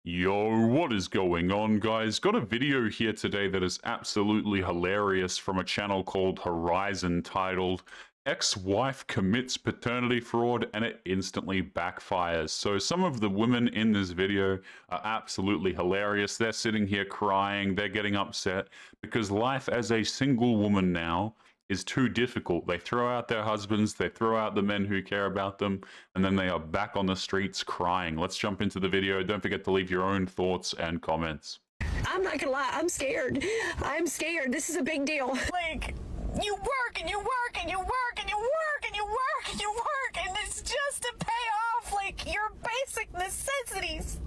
Yo, what is going on, guys? Got a video here today that is absolutely hilarious from a channel called Horizon titled Ex-Wife Commits Paternity Fraud and It Instantly Backfires. So some of the women in this video are absolutely hilarious. They're sitting here crying, they're getting upset because life as a single woman now is too difficult. They throw out their husbands, they throw out the men who care about them, and then they are back on the streets crying. Let's jump into the video. Don't forget to leave your own thoughts and comments. I'm not gonna lie, I'm scared. I'm scared. This is a big deal. Like, you work and you work and you work and you work and you work and you work, and it's just to pay off like your basic necessities.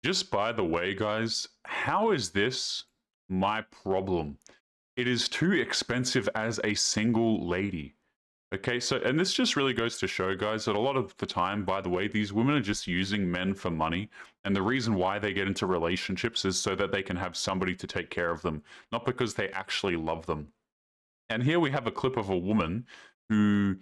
Just by the way, guys, how is this my problem? It is too expensive as a single lady. Okay, so, and this just really goes to show, guys, that a lot of the time, by the way, these women are just using men for money. And the reason why they get into relationships is so that they can have somebody to take care of them, not because they actually love them. And here we have a clip of a woman who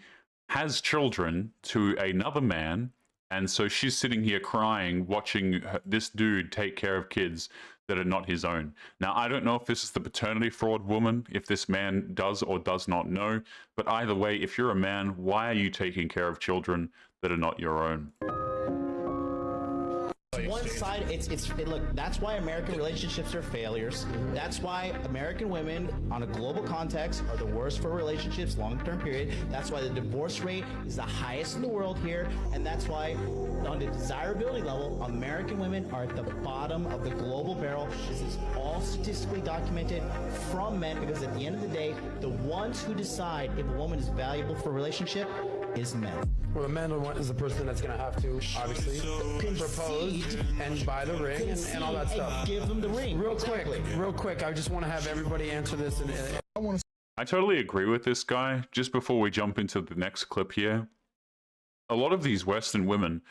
has children to another man. And so she's sitting here crying, watching this dude take care of kids that are not his own. Now, I don't know if this is the paternity fraud woman, if this man does or does not know, but either way, if you're a man, why are you taking care of children that are not your own? One side, look, that's why American relationships are failures. That's why American women on a global context are the worst for relationships, long-term period. That's why the divorce rate is the highest in the world here. And that's why on the desirability level, American women are at the bottom of the global barrel. This is all statistically documented from men, because at the end of the day, the ones who decide if a woman is valuable for a relationship is men. Well, the man is the person that's going to have to, obviously, propose and buy the ring and all that stuff. Give them the ring. Real quick, I just want to have everybody answer this. I totally agree with this guy. Just before we jump into the next clip here, a lot of these Western women,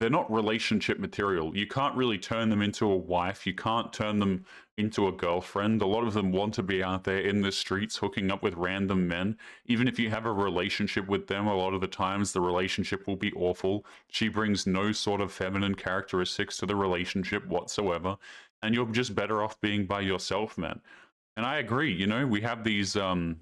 they're not relationship material. You can't really turn them into a wife. You can't turn them into a girlfriend. A lot of them want to be out there in the streets hooking up with random men. Even if you have a relationship with them, a lot of the times the relationship will be awful. She brings no sort of feminine characteristics to the relationship whatsoever. And you're just better off being by yourself, man. And I agree, you know, we have these, in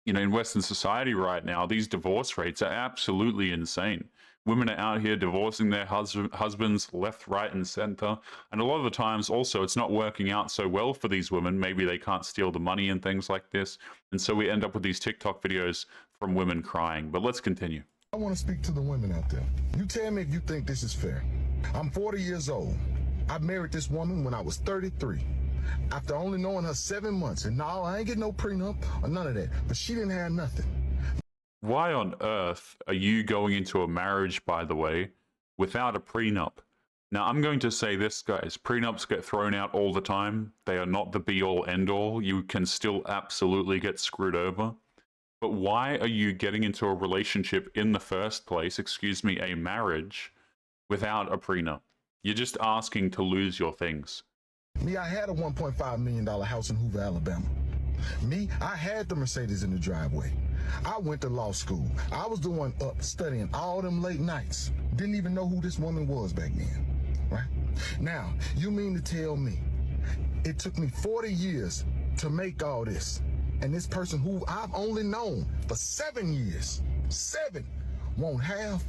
Western society right now, these divorce rates are absolutely insane. Women are out here divorcing their husbands left, right, and center. And a lot of the times also it's not working out so well for these women. Maybe they can't steal the money and things like this. And so we end up with these TikTok videos from women crying. But let's continue. I want to speak to the women out there. You tell me if you think this is fair. I'm 40 years old. I married this woman when I was 33. After only knowing her 7 months. And no, I ain't getting no prenup or none of that. But she didn't have nothing. Why on earth are you going into a marriage, by the way, without a prenup? Now, I'm going to say this, guys. Prenups get thrown out all the time. They are not the be-all, end-all. You can still absolutely get screwed over. But why are you getting into a relationship in the first place, excuse me, a marriage, without a prenup? You're just asking to lose your things. Me, I had a $1.5 million house in Hoover, Alabama. Me, I had the Mercedes in the driveway. I went to law school. I was the one up studying all them late nights. Didn't even know who this woman was back then, right? Now, you mean to tell me it took me 40 years to make all this, and this person who I've only known for 7 years, won't have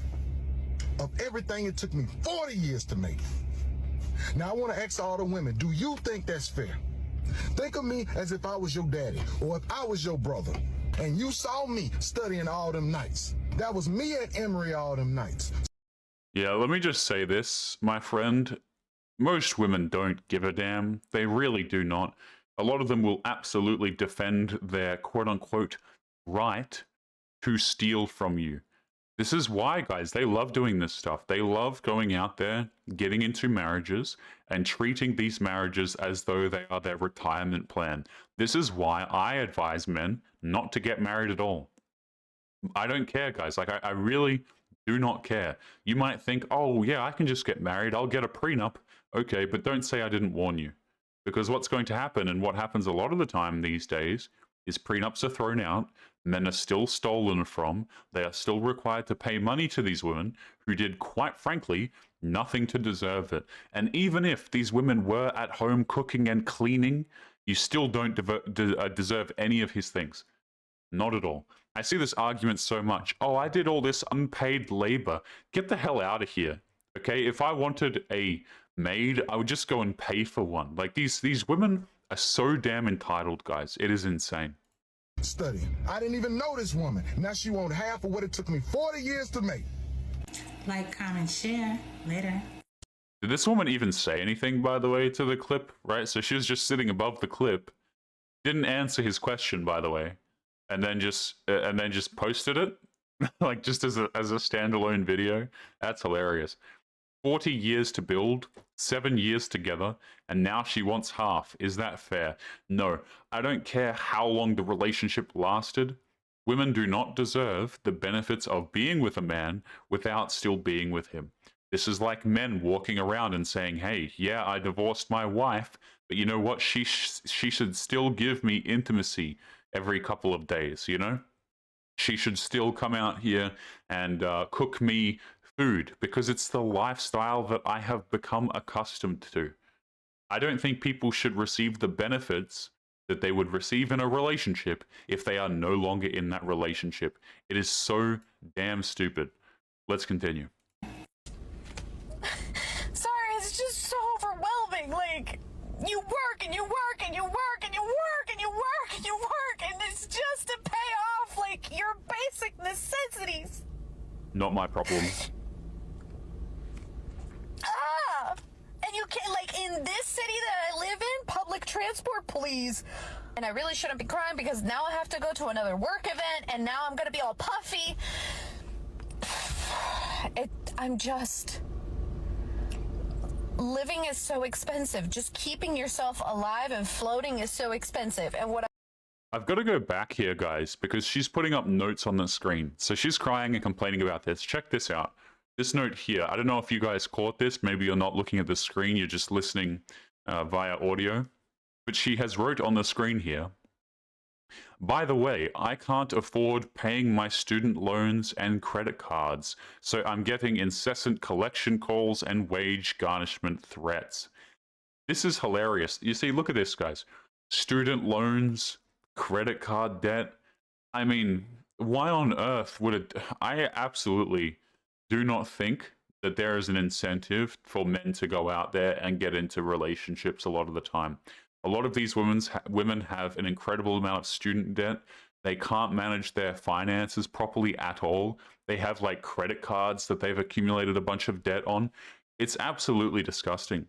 of everything it took me 40 years to make? Now, I want to ask all the women, do you think that's fair? Think of me as if I was your daddy, or if I was your brother, and you saw me studying all them nights. That was me at Emory all them nights. Yeah, let me just say this, my friend. Most women don't give a damn. They really do not. A lot of them will absolutely defend their quote-unquote right to steal from you. This is why, guys, they love doing this stuff. They love going out there, getting into marriages, and treating these marriages as though they are their retirement plan. This is why I advise men not to get married at all. I don't care, guys. Like, I really do not care. You might think, oh, yeah, I can just get married. I'll get a prenup. Okay, but don't say I didn't warn you. Because what's going to happen, and what happens a lot of the time these days, is prenups are thrown out, men are still stolen from, they are still required to pay money to these women who did, quite frankly, nothing to deserve it. And even if these women were at home cooking and cleaning, you still don't deserve any of his things. Not at all. I see this argument so much. Oh, I did all this unpaid labor. Get the hell out of here. Okay, if I wanted a maid, I would just go and pay for one. Like, these women are so damn entitled, guys. It is insane. Studying. I didn't even know this woman. Now she wants half of what it took me 40 years to make. Like, comment, share. Later. Did this woman even say anything, by the way, to the clip? Right, so she was just sitting above the clip. Didn't answer his question, by the way. And then just posted it. Like, just as a standalone video. That's hilarious. 40 years to build, 7 years together, and now she wants half. Is that fair? No. I don't care how long the relationship lasted. Women do not deserve the benefits of being with a man without still being with him. This is like men walking around and saying, hey, yeah, I divorced my wife, but you know what? She should still give me intimacy every couple of days, you know? She should still come out here and cook me food because it's the lifestyle that I have become accustomed to. I don't think people should receive the benefits that they would receive in a relationship if they are no longer in that relationship. It is so damn stupid. Let's continue. Sorry, it's just so overwhelming. Like, you work and you work and you work and you work and you work and you work, and it's just to pay off, like, your basic necessities. Not my problem. And you can't, like, in this city that I live in, public transport, please. And I really shouldn't be crying because now I have to go to another work event, and now I'm gonna be all puffy. I'm just... Living is so expensive. Just keeping yourself alive and floating is so expensive. And what I've got to go back here, guys, because she's putting up notes on the screen. So she's crying and complaining about this. Check this out. This note here, I don't know if you guys caught this. Maybe you're not looking at the screen. You're just listening via audio. But she has wrote on the screen here, by the way, I can't afford paying my student loans and credit cards, so I'm getting incessant collection calls and wage garnishment threats. This is hilarious. You see, look at this, guys. Student loans, credit card debt. I mean, why on earth would it... I absolutely do not think that there is an incentive for men to go out there and get into relationships a lot of the time. A lot of these women have an incredible amount of student debt. They can't manage their finances properly at all. They have, like, credit cards that they've accumulated a bunch of debt on. It's absolutely disgusting.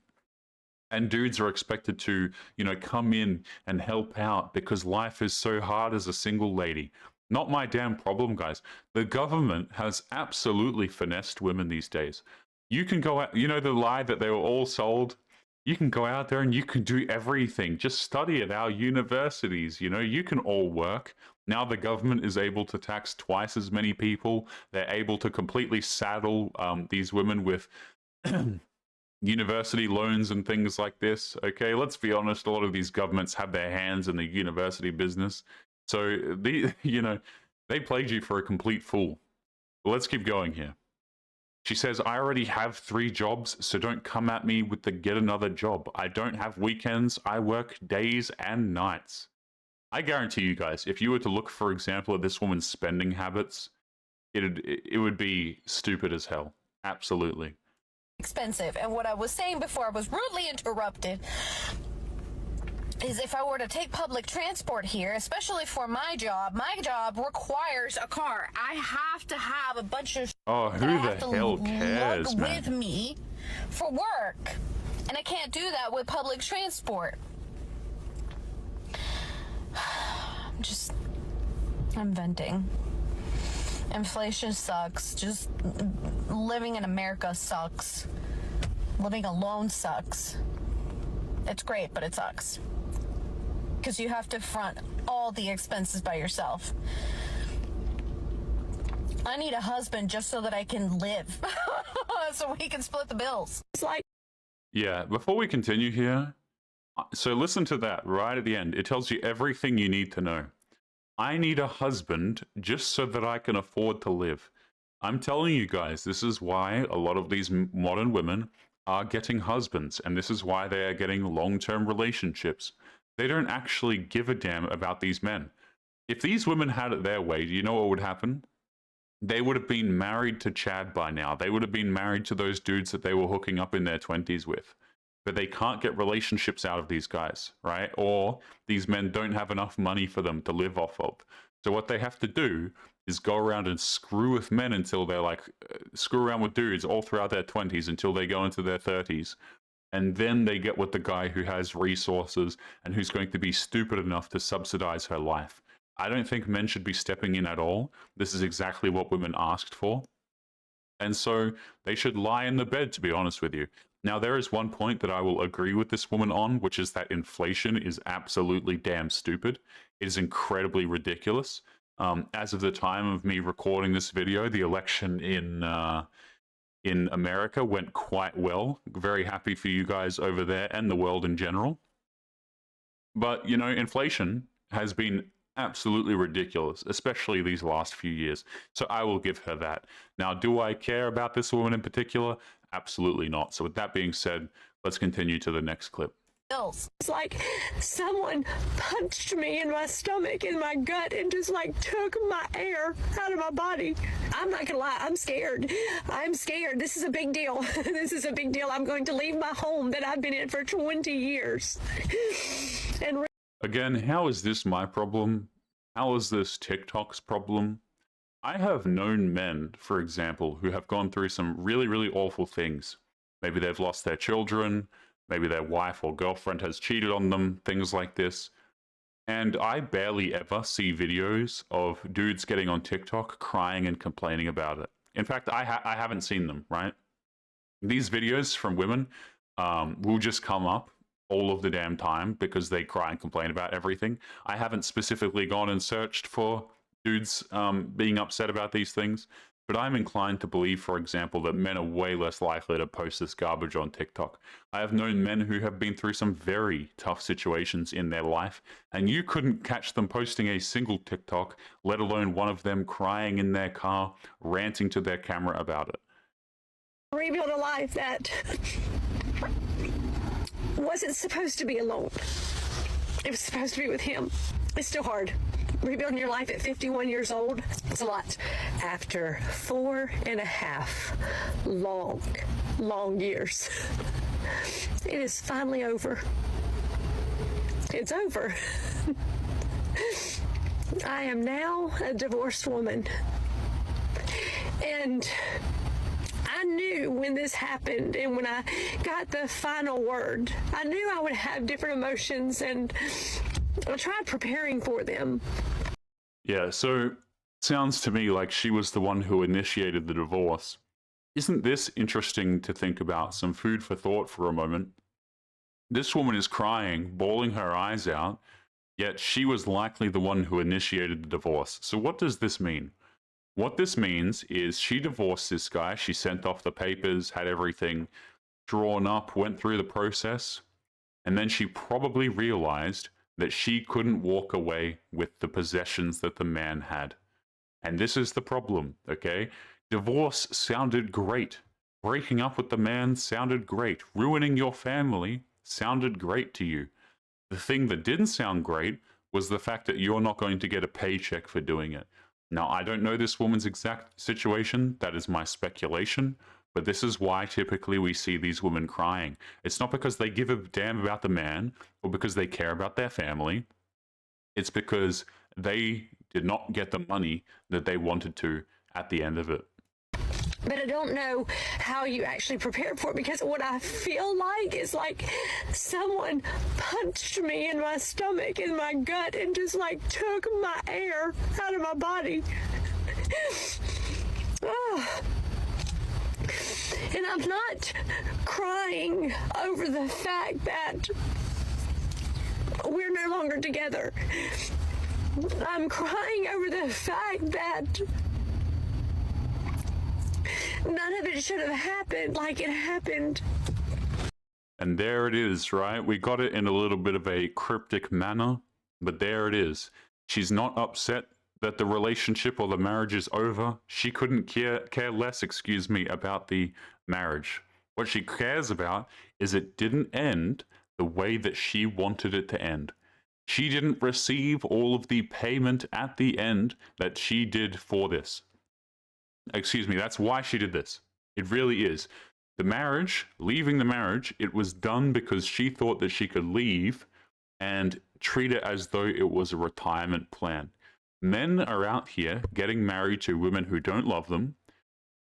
And dudes are expected to, you know, come in and help out because life is so hard as a single lady. Not my damn problem, guys. The government has absolutely finessed women these days. You can go out, you know, the lie that they were all sold. You can go out there and you can do everything. Just study at our universities, you know, you can all work. Now the government is able to tax twice as many people. They're able to completely saddle these women with university loans and things like this. Okay, let's be honest, a lot of these governments have their hands in the university business. So, you know, they played you for a complete fool. But let's keep going here. She says, I already have 3 jobs, so don't come at me with the get another job. I don't have weekends. I work days and nights. I guarantee you guys, if you were to look, for example, at this woman's spending habits, it would be stupid as hell. Absolutely. expensive. And what I was saying before I was rudely interrupted is if I were to take public transport here, especially for my job requires a car. I have to have a bunch of who the hell cares, man? with me for work. And I can't do that with public transport. I'm venting. Inflation sucks. Just living in America sucks. Living alone sucks. It's great, but it sucks. Because you have to front all the expenses by yourself. I need a husband just so that I can live. So we can split the bills. It's like, Yeah, before we continue here, so listen to that right at the end. It tells you everything you need to know. I need a husband just so that I can afford to live. I'm telling you guys, this is why a lot of these modern women are getting husbands, and this is why they are getting long-term relationships. They don't actually give a damn about these men. If these women had it their way, do you know what would happen? They would have been married to Chad by now. They would have been married to those dudes that they were hooking up in their 20s with. But they can't get relationships out of these guys, right? Or these men don't have enough money for them to live off of. So what they have to do is go around and screw with men until they're like, screw around with dudes all throughout their 20s until they go into their 30s. And then they get with the guy who has resources and who's going to be stupid enough to subsidize her life. I don't think men should be stepping in at all. This is exactly what women asked for. And so they should lie in the bed, to be honest with you. Now, there is one point that I will agree with this woman on, which is that inflation is absolutely damn stupid. It is incredibly ridiculous. As of the time of me recording this video, the election in America went quite well. Very happy for you guys over there and the world in general. But, you know, inflation has been absolutely ridiculous, especially these last few years. So I will give her that. Now, do I care about this woman in particular? Absolutely not. So with that being said, let's continue to the next clip. It's like someone punched me in my stomach, in my gut, and just like took my air out of my body. I'm not gonna lie, I'm scared. I'm scared. This is a big deal. This is a big deal. I'm going to leave my home that I've been in for 20 years. And again, how is this my problem? How is this TikTok's problem? I have known men, for example, who have gone through some really, really awful things. Maybe they've lost their children, maybe their wife or girlfriend has cheated on them, things like this. And I barely ever see videos of dudes getting on TikTok crying and complaining about it. In fact, I haven't seen them, right? These videos from women will just come up all of the damn time because they cry and complain about everything. I haven't specifically gone and searched for dudes being upset about these things, but I'm inclined to believe, for example, that men are way less likely to post this garbage on TikTok. I have known men who have been through some very tough situations in their life, and you couldn't catch them posting a single TikTok, let alone one of them crying in their car, ranting to their camera about it. rebuild a life that wasn't supposed to be alone. It was supposed to be with him. It's still hard. Rebuilding your life at 51 years old, it's a lot. After 4.5 long years, it is finally over. It's over. I am now a divorced woman. And I knew when this happened and when I got the final word, I knew I would have different emotions, and I tried preparing for them. Yeah, so sounds to me like she was the one who initiated the divorce. Isn't this interesting to think about? Some food for thought for a moment. This woman is crying, bawling her eyes out, yet she was likely the one who initiated the divorce. So what does this mean? What this means is she divorced this guy, she sent off the papers, had everything drawn up, went through the process, and then she probably realized that she couldn't walk away with the possessions that the man had. And this is the problem, okay? Divorce sounded great. Breaking up with the man sounded great. Ruining your family sounded great to you. The thing that didn't sound great was the fact that you're not going to get a paycheck for doing it. Now, I don't know this woman's exact situation. That is my speculation. But this is why typically we see these women crying. It's not because they give a damn about the man or because they care about their family. It's because they did not get the money that they wanted to at the end of it. But I don't know how you actually prepare for it, because what I feel like is like someone punched me in my stomach, in my gut, and just like took my air out of my body. Oh. And I'm not crying over the fact that we're no longer together. I'm crying over the fact that none of it should have happened like it happened. And there it is, right? We got it in a little bit of a cryptic manner, but there it is. She's not upset that the relationship or the marriage is over. She couldn't care less, excuse me, about the marriage. What she cares about is it didn't end the way that she wanted it to end. She didn't receive all of the payment at the end that she did for this. Excuse me, that's why she did this. It really is. The marriage, leaving the marriage, it was done because she thought that she could leave and treat it as though it was a retirement plan. Men are out here getting married to women who don't love them,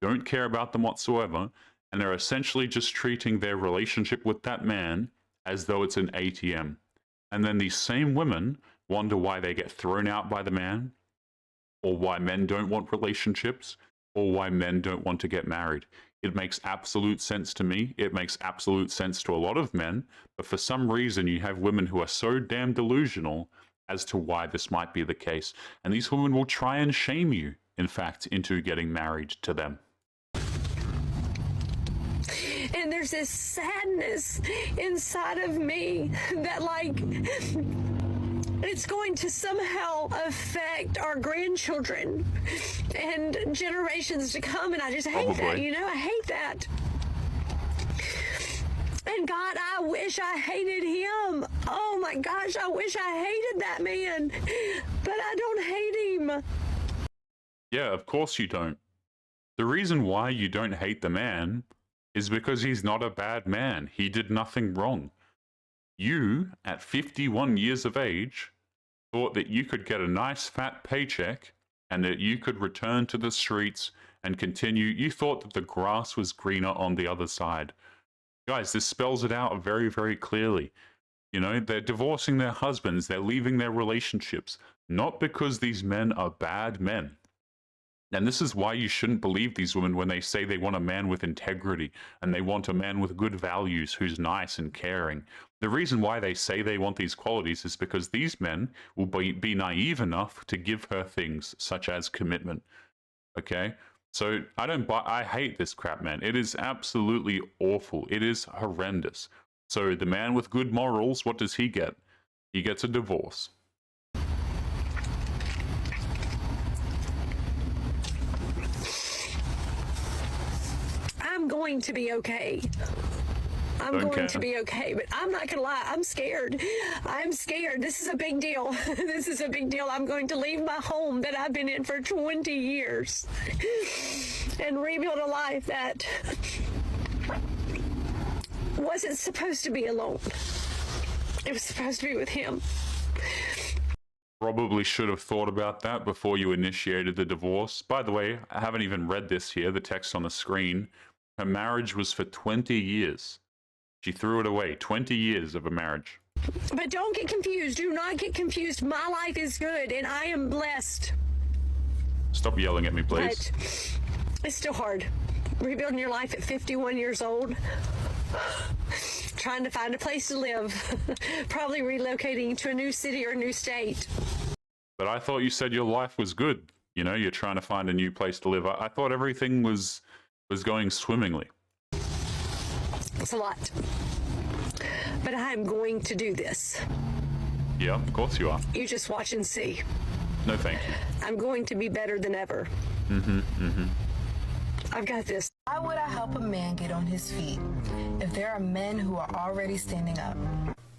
don't care about them whatsoever, and they're essentially just treating their relationship with that man as though it's an ATM. And then these same women wonder why they get thrown out by the man, or why men don't want relationships, or why men don't want to get married. It makes absolute sense to me. It makes absolute sense to a lot of men. But for some reason, you have women who are so damn delusional as to why this might be the case. And these women will try and shame you, in fact, into getting married to them. And there's this sadness inside of me that, like, it's going to somehow affect our grandchildren and generations to come. And I just hate that, you know? I hate that. And God, I wish I hated him. Oh my gosh, I wish I hated that man. But I don't hate him. Yeah, of course you don't. The reason why you don't hate the man is because he's not a bad man. He did nothing wrong. You, at 51 years of age, thought that you could get a nice fat paycheck and that you could return to the streets and continue. You thought that the grass was greener on the other side. Guys, this spells it out very, very clearly. You know, they're divorcing their husbands, they're leaving their relationships, not because these men are bad men. And this is why you shouldn't believe these women when they say they want a man with integrity and they want a man with good values who's nice and caring. The reason why they say they want these qualities is because these men will be naive enough to give her things such as commitment. Okay? So I hate this crap, man. It is absolutely awful. It is horrendous. So the man with good morals, what does he get? He gets a divorce. I'm going to be okay. I'm going to be okay, but I'm not gonna lie, I'm scared. I'm scared. This is a big deal. This is a big deal. I'm going to leave my home that I've been in for 20 years and rebuild a life that wasn't supposed to be alone. It was supposed to be with him. Probably should have thought about that before you initiated the divorce. By the way, I haven't even read this here, the text on the screen. Her marriage was for 20 years. She threw it away. 20 years of a marriage. But don't get confused. Do not get confused. My life is good and I am blessed. Stop yelling at me, please. But it's still hard. Rebuilding your life at 51 years old. Trying to find a place to live. Probably relocating to a new city or a new state. But I thought you said your life was good. You know, you're trying to find a new place to live. I thought everything was going swimmingly. It's a lot. But I'm going to do this. Yeah, of course you are. You just watch and see. No, thank you. I'm going to be better than ever. I've got this. Why would I help a man get on his feet if there are men who are already standing up?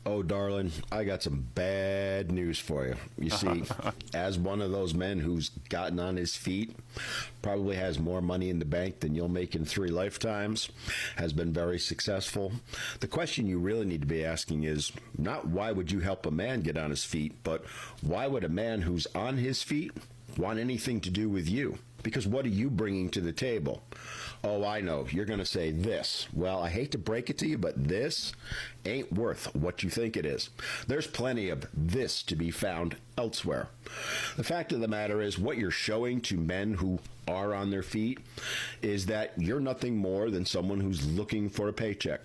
Oh, darling, I got some bad news for you. You see, as one of those men who's gotten on his feet, probably has more money in the bank than you'll make in 3 lifetimes, has been very successful, the question you really need to be asking is not why would you help a man get on his feet, but why would a man who's on his feet want anything to do with you? Because what are you bringing to the table? Oh, I know. You're going to say this. Well, I hate to break it to you, but this ain't worth what you think it is. There's plenty of this to be found elsewhere. The fact of the matter is what you're showing to men who are on their feet is that you're nothing more than someone who's looking for a paycheck.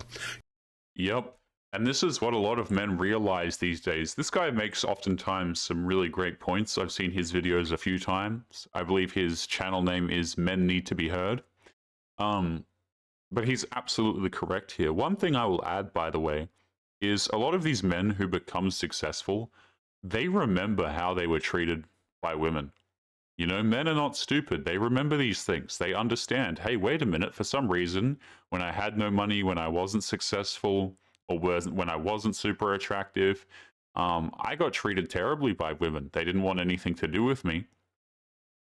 Yep. And this is what a lot of men realize these days. This guy makes oftentimes some really great points. I've seen his videos a few times. I believe his channel name is Men Need to Be Heard. But he's absolutely correct here. One thing I will add, by the way, is a lot of these men who become successful, they remember how they were treated by women. You know, men are not stupid. They remember these things. They understand, hey, wait a minute, for some reason, when I had no money, when I wasn't successful, or when I wasn't super attractive, I got treated terribly by women. They didn't want anything to do with me.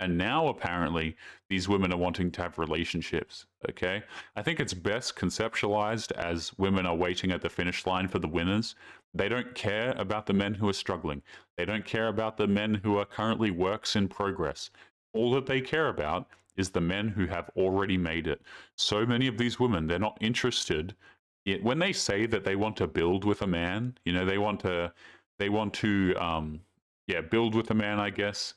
And now, apparently, these women are wanting to have relationships, okay? I think it's best conceptualized as women are waiting at the finish line for the winners. They don't care about the men who are struggling. They don't care about the men who are currently works in progress. All that they care about is the men who have already made it. So many of these women, they're not interested. When they say that they want to build with a man, you know, they want to build with a man, I guess.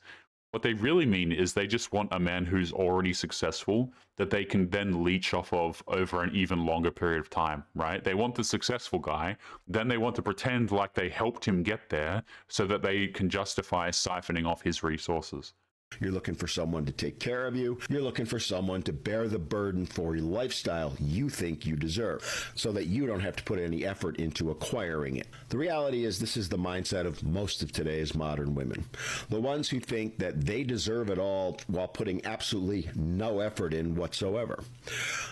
What they really mean is they just want a man who's already successful that they can then leech off of over an even longer period of time, right? They want the successful guy, then they want to pretend like they helped him get there so that they can justify siphoning off his resources. You're looking for someone to take care of you. You're looking for someone to bear the burden for your lifestyle you think you deserve so that you don't have to put any effort into acquiring it. The reality is this is the mindset of most of today's modern women. The ones who think that they deserve it all while putting absolutely no effort in whatsoever.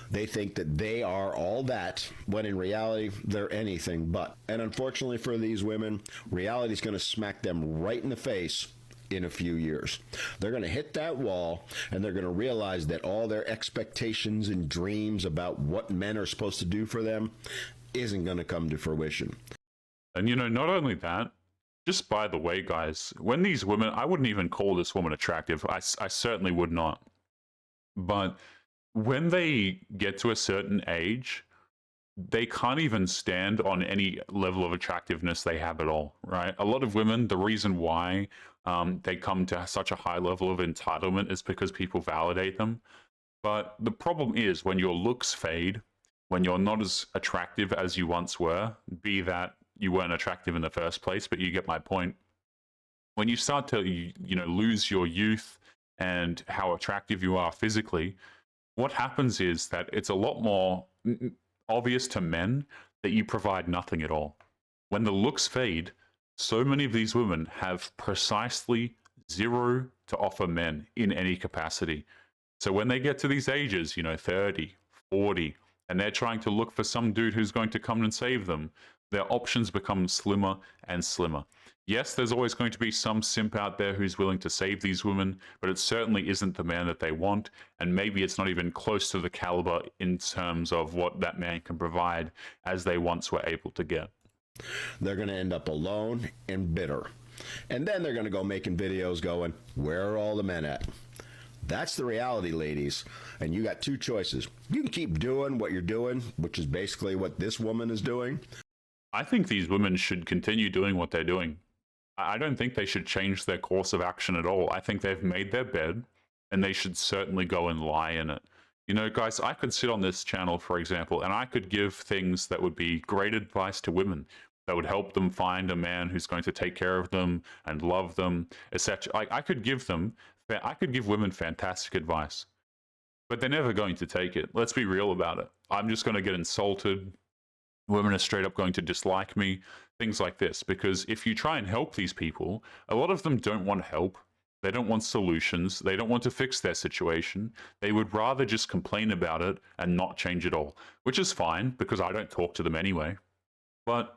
They think that they are all that when in reality they're anything but. And unfortunately for these women, reality is going to smack them right in the face in a few years. They're going to hit that wall and they're going to realize that all their expectations and dreams about what men are supposed to do for them isn't going to come to fruition. And you know, not only that, just by the way, guys, when these women, I wouldn't even call this woman attractive. I certainly would not. But when they get to a certain age, they can't even stand on any level of attractiveness they have at all, right? A lot of women, the reason why they come to such a high level of entitlement is because people validate them. But the problem is when your looks fade, when you're not as attractive as you once were, be that you weren't attractive in the first place, but you get my point. When you start to, lose your youth and how attractive you are physically, what happens is that it's a lot more obvious to men that you provide nothing at all. When the looks fade, so many of these women have precisely zero to offer men in any capacity. So when they get to these ages, 30, 40, and they're trying to look for some dude who's going to come and save them, their options become slimmer and slimmer. Yes, there's always going to be some simp out there who's willing to save these women, but it certainly isn't the man that they want, and maybe it's not even close to the caliber in terms of what that man can provide as they once were able to get. They're going to end up alone and bitter. And then they're going to go making videos going, where are all the men at? That's the reality, ladies. And you got two choices. You can keep doing what you're doing, which is basically what this woman is doing. I think these women should continue doing what they're doing. I don't think they should change their course of action at all. I think they've made their bed, and they should certainly go and lie in it. You know, guys, I could sit on this channel, for example, and I could give things that would be great advice to women that would help them find a man who's going to take care of them and love them, etc. I could give women fantastic advice, but they're never going to take it. Let's be real about it. I'm just going to get insulted. Women are straight up going to dislike me, things like this. Because if you try and help these people, a lot of them don't want help. They don't want solutions. They don't want to fix their situation. They would rather just complain about it and not change at all, which is fine because I don't talk to them anyway. But,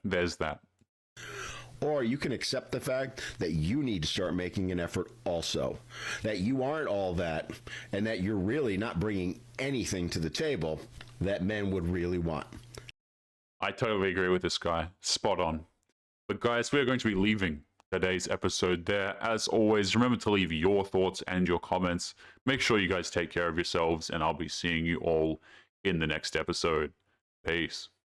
there's that. Or you can accept the fact that you need to start making an effort also. That you aren't all that, and that you're really not bringing anything to the table that men would really want. I totally agree with this guy. Spot on. But guys, we're going to be leaving today's episode there. As always, remember to leave your thoughts and your comments. Make sure you guys take care of yourselves, and I'll be seeing you all in the next episode. Peace.